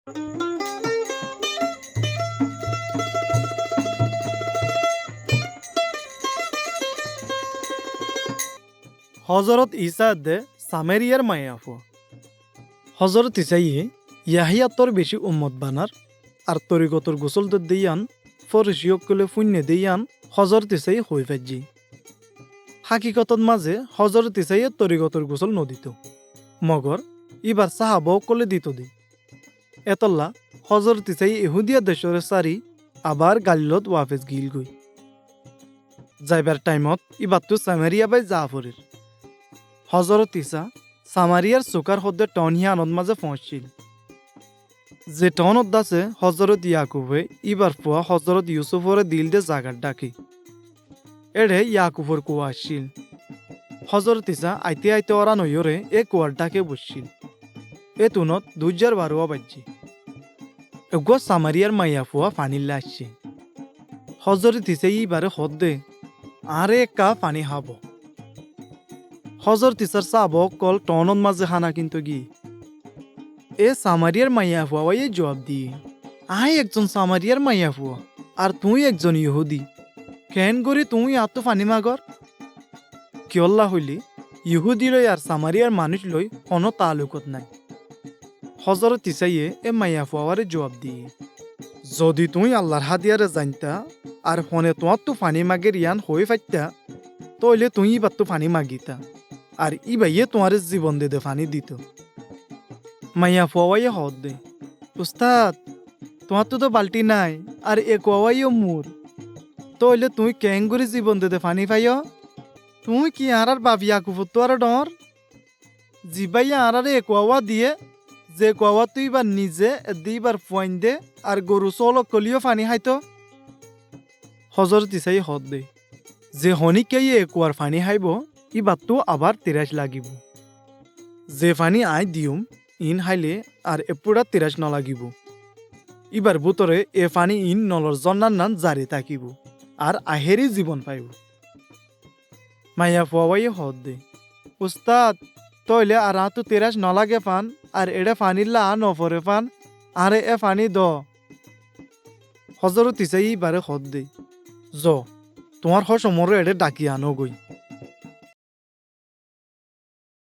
হজরত ঈসা দে সামেরিয়ার মায়া ফুয়া। হজরত ঈসাইয়ে ইয়াহিয়াতর বেশি উম্মত বানার আর তরিকতর গোসল দিয়ান ফরিসিয়কলে পুণ্য দিয়ান হজরত ঈসাই হই ফেজি। হাকিকতত মাঝে হজরত ঈসাইয়ে তরিকতর গোসল নদিত, মগর ইবার সাহাবকলে দিত দি। এতল্লা হজরত ঈসাই ইহুদিয়া দেশরে সারি আবার গালিলত ওয়াফেজ গিল গই। যাইবার টাইমত ইবাত্তু সামেরিয়া বাই জাফরের। হজরত ঈসা সামারিয়ার চোকার সদ্যে টনহিয়া আনন্দ মাঝে পৌঁছিল। যে টনত দাসে হজরত ইয়াকুবে ইবার পোয়া হজরত ইউসুফরে দিল দে জাগার ডাকি। এড়ে ইয়াকুবর কুয়া আসছিল। হজরত ঈসা আইতে আইতে ওরা নইরে এ কুয়ার ডাকে বসছিল। এ তুনত 2012 বাজছে। এগো সামারিয়ার মাইয়া ফুয়া পানিল্লা আসছে। হজরত ঈসা ইবারে হদ্দে আরে কা পানি হাব। হজরত ঈসার সাবক কল টনত মাঝে হানা কিন্তু গি। এ সামারিয়ার মাইয়া ফুয়া এ জবাব দিয়ে, আই একজন সামারিয়ার মাইয়া ফুয়া আর তুই একজন ইহুদি, কেন করি তুই আত্ম ফানি মাগর? কিয়ল্লা হইলি ইহুদি লই আর সামারিয়ার মানুষ লই কোনো তালুকত নাই। হজরত ঈসাইয়ে এ মাইয়া ফুয়ারে জবাব দিয়ে, যদি তুই আল্লাহর হাদিয়ারে জানতা আর ফোনে তোমার তো ফানি মাগের ইয়ান হয়ে ফাইতা, তইলে তুই ইবার তো ফানি মাগিতা আর ইবাইয়ে তোমার জীবন দে ফানি দিত। মাইয়া ফুয়াইয়ে হদ দে, উস্তাদ তোমার তো বাল্টি নাই আর এ কুয়াইও মুর, তইলে তুই কেঙ্গুরি জীবন দে ফানি পাইয়? তুই কি আর বাবিয়া কুফতো আর ডর জিবাইয়া আর এ কুয়া দিয়ে যে কুয়া তুই বার নিজে দিবার ফুয়াইন দে আর গরু চল কলিও ফানি হাইতো। হজরত ঈসাই হদ দে, যে হনিকে এ কুয়ার ফানি হাইব ইবার তো আবার 30 লাগিব। যে ফানি আই দিউম ইন হাইলে আর এপুরা 30 নলাগিব। ইবার বুতরে এ ফানি ইন নলর জন্নার নান জারি থাকিব আর আহেরি জীবন পাইব। মাইয়া ফুয়াইয়ে হদ দে, উস্তাদ তইলে আর তো 30 নলাগে ফান আর এডে ফানিল্লা নফরে ফান আরে এ ফানি দ। হজরত ঈসাই বারে হদ দে, জ তোমার হসমরে এডে ডাকি আনো গই।